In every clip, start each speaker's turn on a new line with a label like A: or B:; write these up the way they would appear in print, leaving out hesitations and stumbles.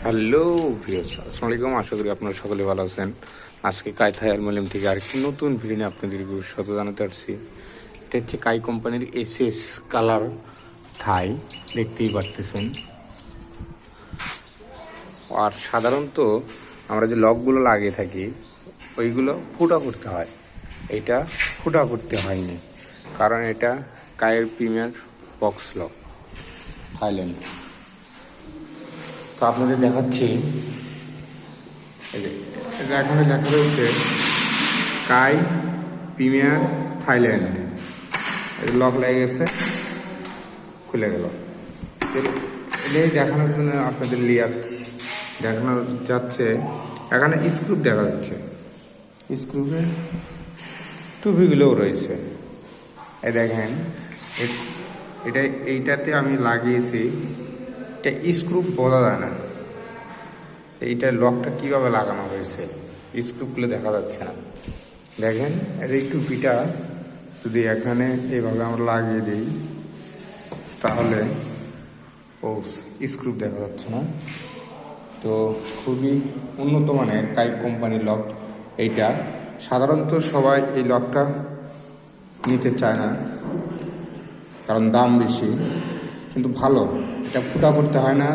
A: Hello viewers, আসসালামু আলাইকুম। আশা করি আপনারা সকলে ভালো আছেন। আজকে কাইথাই অ্যালুমিনিয়াম থেকে আরেকটি নতুন ভিডিও নিয়ে আপনাদেরকে স্বাগত জানাতে পারছি। এটা হচ্ছে কাই কোম্পানির এসএস কালার থাই, দেখতেই পারতেছেন। আর সাধারণত আমরা যে লকগুলো লাগিয়ে থাকি ওইগুলো ফুটা করতে হয়, এটা ফুটা করতে হয়নি, কারণ এটা কায়ের প্রিমিয়ার বক্স লক থাইল্যান্ড। তো আপনাদের দেখাচ্ছি, এখানে লেখা রয়েছে কাই প্রিমিয়ার থাইল্যান্ড। লক লেগে গেছে, খুলে গেল। এটাই দেখানোর জন্য আপনাদের দেখানো যাচ্ছে। এখানে স্ক্রু দেখা যাচ্ছে, স্ক্রুপের টুপিগুলোও রয়েছে। এই দেখেন, এইটাতে আমি লাগিয়েছি। এটা স্ক্রু বোঝা যায় না, এইটা লকটা কীভাবে লাগানো হয়েছে স্ক্রুগুলো দেখা যাচ্ছে না। দেখেন, এই টুপিটা যদি এখানে এইভাবে আমরা লাগিয়ে দিই তাহলে স্ক্রু দেখা যাচ্ছে না। তো খুবই উন্নত মানের কাই কোম্পানির লক এইটা। সাধারণত সবাই এই লকটা নিতে চায় না, কারণ দাম বেশি, কিন্তু ভালো, এটা ফুটা করতে হয় না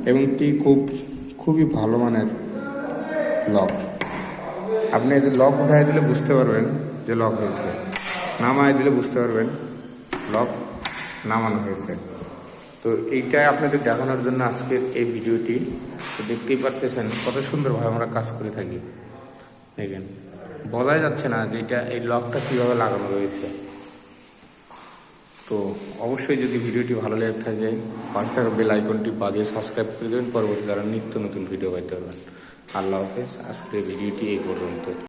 A: এবং খুবই ভালো মানের লক। আপনি এদের লক উঠাই দিলে বুঝতে পারবেন যে লক হয়েছে, নামায় দিলে বুঝতে পারবেন লক নামানো হয়েছে। তো এইটাই আপনাদের দেখানোর জন্য আজকের এই ভিডিওটি। তো দেখতেই পারতেছেন কত সুন্দরভাবে আমরা কাজ করে থাকি। দেখেন, বোঝাই যাচ্ছে না যে এই লকটা কীভাবে লাগানো রয়েছে। তো অবশ্যই যদি ভিডিওটি ভালো লেগে থাকে, পাশে থাকা বেল আইকনটি বাজিয়ে সাবস্ক্রাইব করে দেবেন, পরবর্তী দ্বারা নিত্য নতুন ভিডিও পাইতে পারবেন। আল্লাহ হাফেজ। আজকের ভিডিওটি এই পর্যন্ত।